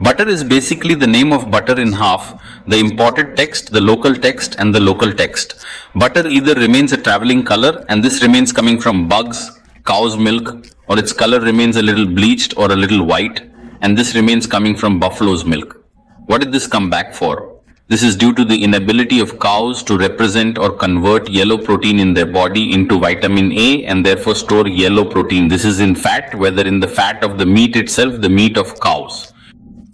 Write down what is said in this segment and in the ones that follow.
Butter is basically the name of butter in half, the imported text, the local text and the local text. Butter either remains a traveling color and this remains coming from bugs, cow's milk, or its color remains a little bleached or a little white, and this remains coming from buffalo's milk. What did this come back for? This is due to the inability of cows to represent or convert yellow protein in their body into vitamin A and therefore store yellow protein. This is in fat, whether in the fat of the meat itself, the meat of cows,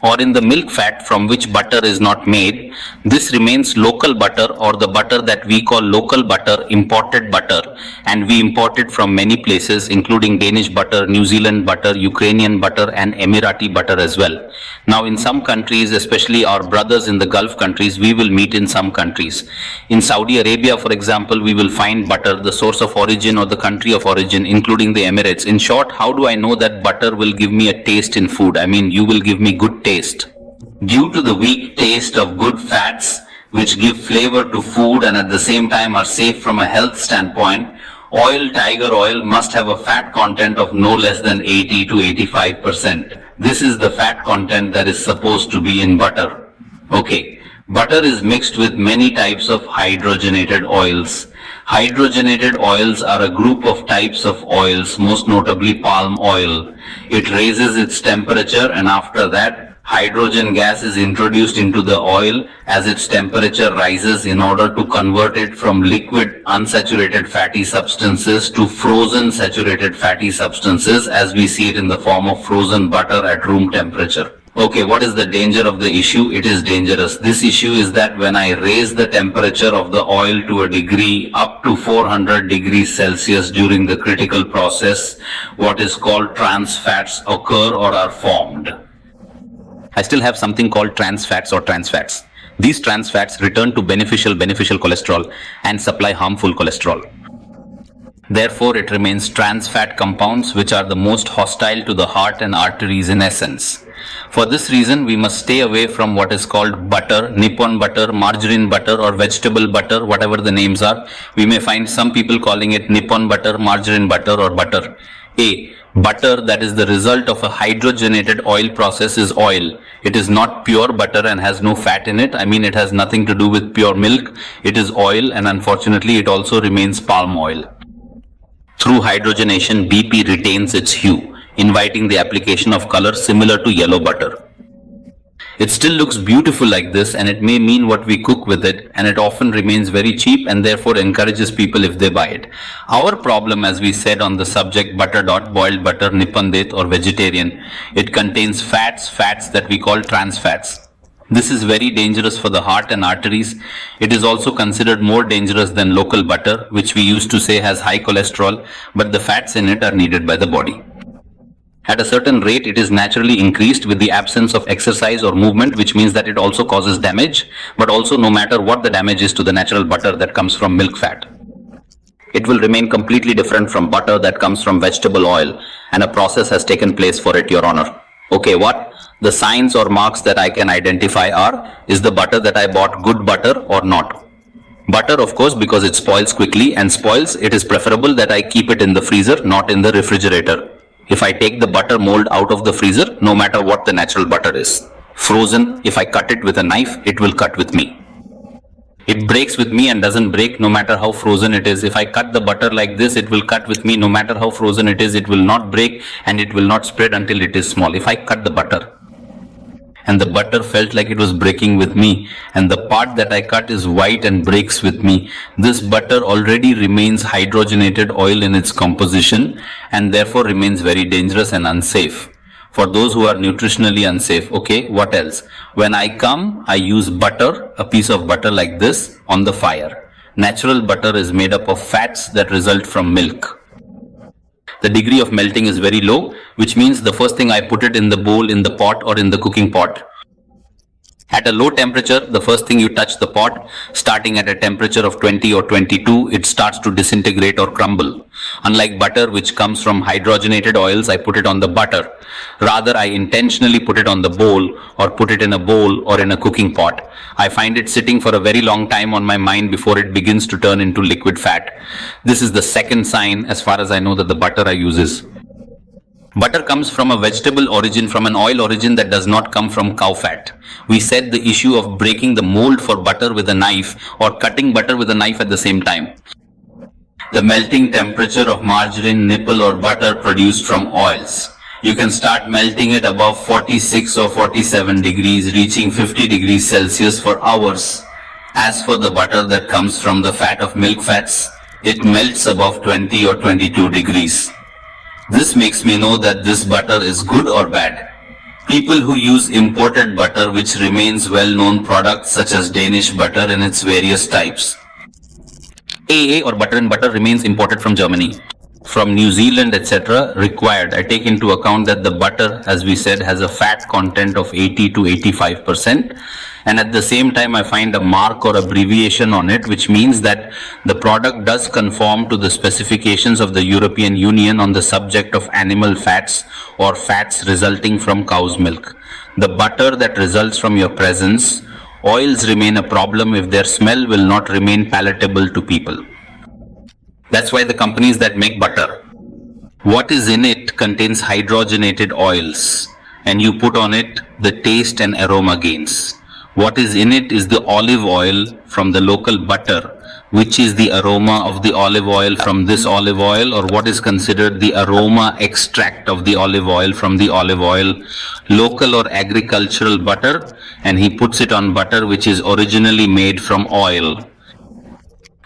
or in the milk fat from which butter is not made. This remains local butter, or the butter that we call local butter, imported butter, and we import it from many places including Danish butter, New Zealand butter, Ukrainian butter and Emirati butter as well. Now in some countries, especially our brothers in the Gulf countries, we will meet in some countries. In Saudi Arabia, for example, we will find butter, the source of origin or the country of origin, including the Emirates. In short, how do I know that butter will give me a taste in food? I mean, you will give me good taste. Due to the weak taste of good fats, which give flavor to food and at the same time are safe from a health standpoint, tiger oil must have a fat content of no less than 80 to 85%. This is the fat content that is supposed to be in butter. Okay, butter is mixed with many types of hydrogenated oils. Hydrogenated oils are a group of types of oils, most notably palm oil. It raises its temperature and after that, hydrogen gas is introduced into the oil as its temperature rises in order to convert it from liquid unsaturated fatty substances to frozen saturated fatty substances, as we see it in the form of frozen butter at room temperature. Okay, what is the danger of the issue? It is dangerous. This issue is that when I raise the temperature of the oil to a degree up to 400 degrees Celsius during the critical process, what is called trans fats occur or are formed. I still have something called trans fats or trans fats. These trans fats return to beneficial cholesterol and supply harmful cholesterol. Therefore, it remains trans fat compounds which are the most hostile to the heart and arteries in essence. For this reason, we must stay away from what is called butter, Nippon butter, margarine butter or vegetable butter, whatever the names are. We may find some people calling it Nippon butter, margarine butter or butter. Butter that is the result of a hydrogenated oil process is oil. It is not pure butter and has no fat in it. I mean, it has nothing to do with pure milk. It is oil, and unfortunately it also remains palm oil. Through hydrogenation, BP retains its hue, inviting the application of color similar to yellow butter. It still looks beautiful like this, and it may mean what we cook with it, and it often remains very cheap and therefore encourages people if they buy it. Our problem, as we said on the subject butter dot, boiled butter, Nippon date or vegetarian, it contains fats that we call trans fats. This is very dangerous for the heart and arteries. It is also considered more dangerous than local butter, which we used to say has high cholesterol, but the fats in it are needed by the body. At a certain rate, it is naturally increased with the absence of exercise or movement, which means that it also causes damage, but also no matter what the damage is to the natural butter that comes from milk fat, it will remain completely different from butter that comes from vegetable oil, and a process has taken place for it, Your Honor. Okay, what? The signs or marks that I can identify are, is the butter that I bought good butter or not? Butter, of course, because it spoils quickly, and spoils, it is preferable that I keep it in the freezer, not in the refrigerator. If I take the butter mold out of the freezer, no matter what the natural butter is. Frozen, if I cut it with a knife, it will cut with me. It breaks with me and doesn't break no matter how frozen it is. If I cut the butter like this, it will cut with me no matter how frozen it is. It will not break and it will not spread until it is small. If I cut the butter and the butter felt like it was breaking with me, and the part that I cut is white and breaks with me, this butter already remains hydrogenated oil in its composition and therefore remains very dangerous and unsafe. For those who are nutritionally unsafe, okay, what else? When I come, I use butter, a piece of butter like this, on the fire. Natural butter is made up of fats that result from milk. The degree of melting is very low, which means the first thing I put it in the bowl, in the pot or in the cooking pot. At a low temperature, the first thing you touch the pot, starting at a temperature of 20 or 22, it starts to disintegrate or crumble. Unlike butter, which comes from hydrogenated oils, I put it on the butter. Rather, I intentionally put it on the bowl or put it in a bowl or in a cooking pot. I find it sitting for a very long time on my mind before it begins to turn into liquid fat. This is the second sign, as far as I know, that the butter I use is Butter comes from a vegetable origin, from an oil origin that does not come from cow fat. We said the issue of breaking the mold for butter with a knife or cutting butter with a knife at the same time. The melting temperature of margarine, nipple or butter produced from oils. You can start melting it above 46 or 47 degrees, reaching 50 degrees Celsius for hours. As for the butter that comes from the fat of milk fats, it melts above 20 or 22 degrees. This makes me know that this butter is good or bad. People who use imported butter, which remains well-known products such as Danish butter in its various types. AA or butter and butter remains imported from Germany, from New Zealand, etc. required. I take into account that the butter, as we said, has a fat content of 80 to 85%. And at the same time, I find a mark or abbreviation on it, which means that the product does conform to the specifications of the European Union on the subject of animal fats or fats resulting from cow's milk. The butter that results from your presence, oils remain a problem if their smell will not remain palatable to people. That's why the companies that make butter, what is in it contains hydrogenated oils, and you put on it the taste and aroma gains. What is in it is the olive oil from the local butter, which is the aroma of the olive oil from this olive oil, or what is considered the aroma extract of the olive oil from the olive oil, local or agricultural butter, and he puts it on butter which is originally made from oil.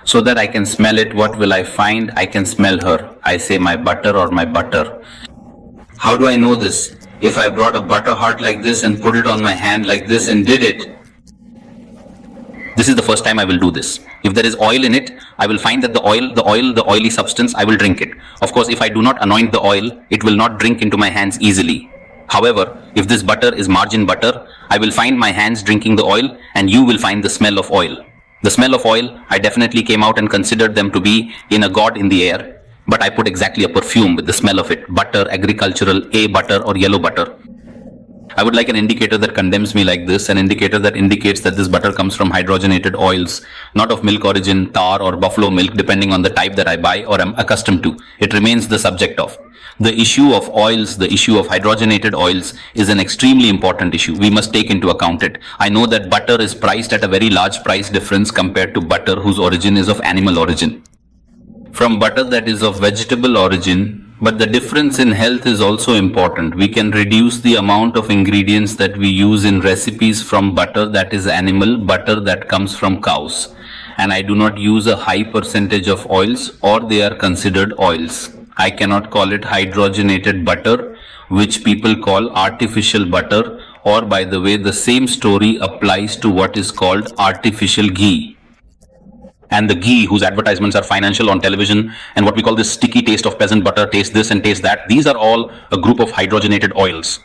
So that I can smell it, what will I find? I can smell her. I say my butter or my butter. How do I know this? If I brought a butter heart like this and put it on my hand like this and did it, this is the first time I will do this. If there is oil in it, I will find that the oily substance, I will drink it. Of course, if I do not anoint the oil, it will not drink into my hands easily. However, if this butter is margarine butter, I will find my hands drinking the oil and you will find the smell of oil. The smell of oil, I definitely came out and considered them to be in a god in the air. But I put exactly a perfume with the smell of it. Butter, agricultural, A butter or yellow butter. I would like an indicator that condemns me like this, an indicator that indicates that this butter comes from hydrogenated oils, not of milk origin, tar or buffalo milk, depending on the type that I buy or am accustomed to. It remains the subject of. The issue of oils, the issue of hydrogenated oils is an extremely important issue. We must take into account it. I know that butter is priced at a very large price difference compared to butter whose origin is of animal origin. From butter that is of vegetable origin, but the difference in health is also important. We can reduce the amount of ingredients that we use in recipes from butter that is animal, butter that comes from cows. And I do not use a high percentage of oils, or they are considered oils. I cannot call it hydrogenated butter, which people call artificial butter, or by the way, the same story applies to what is called artificial ghee. And the ghee whose advertisements are financial on television, and what we call this sticky taste of peasant butter, taste this and taste that, these are all a group of hydrogenated oils.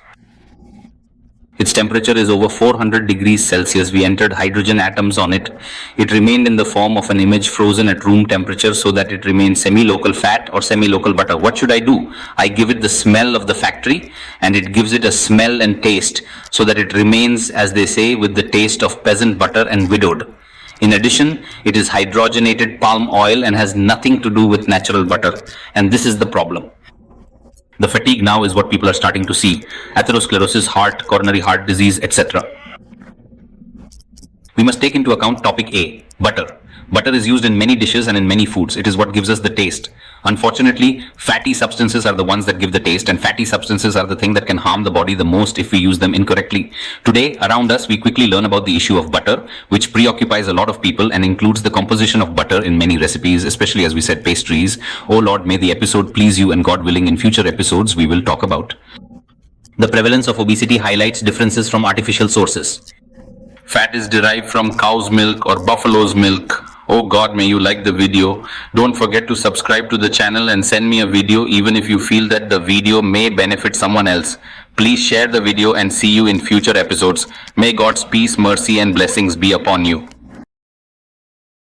Its temperature is over 400 degrees Celsius. We entered hydrogen atoms on it. It remained in the form of an image frozen at room temperature so that it remains semi-local fat or semi-local butter. What should I do? I give it the smell of the factory, and it gives it a smell and taste so that it remains, as they say, with the taste of peasant butter and widowed. In addition, it is hydrogenated palm oil and has nothing to do with natural butter. And this is the problem. The fatigue now is what people are starting to see. Atherosclerosis, heart, coronary heart disease, etc. We must take into account topic A, butter. Butter is used in many dishes and in many foods. It is what gives us the taste. Unfortunately, fatty substances are the ones that give the taste, and fatty substances are the thing that can harm the body the most if we use them incorrectly. Today, around us, we quickly learn about the issue of butter, which preoccupies a lot of people and includes the composition of butter in many recipes, especially, as we said, pastries. Oh Lord, may the episode please you, and God willing, in future episodes, we will talk about. The prevalence of obesity highlights differences from artificial sources. Fat is derived from cow's milk or buffalo's milk. Oh God, may you like the video. Don't forget to subscribe to the channel and send me a video even if you feel that the video may benefit someone else. Please share the video and see you in future episodes. May God's peace, mercy and blessings be upon you.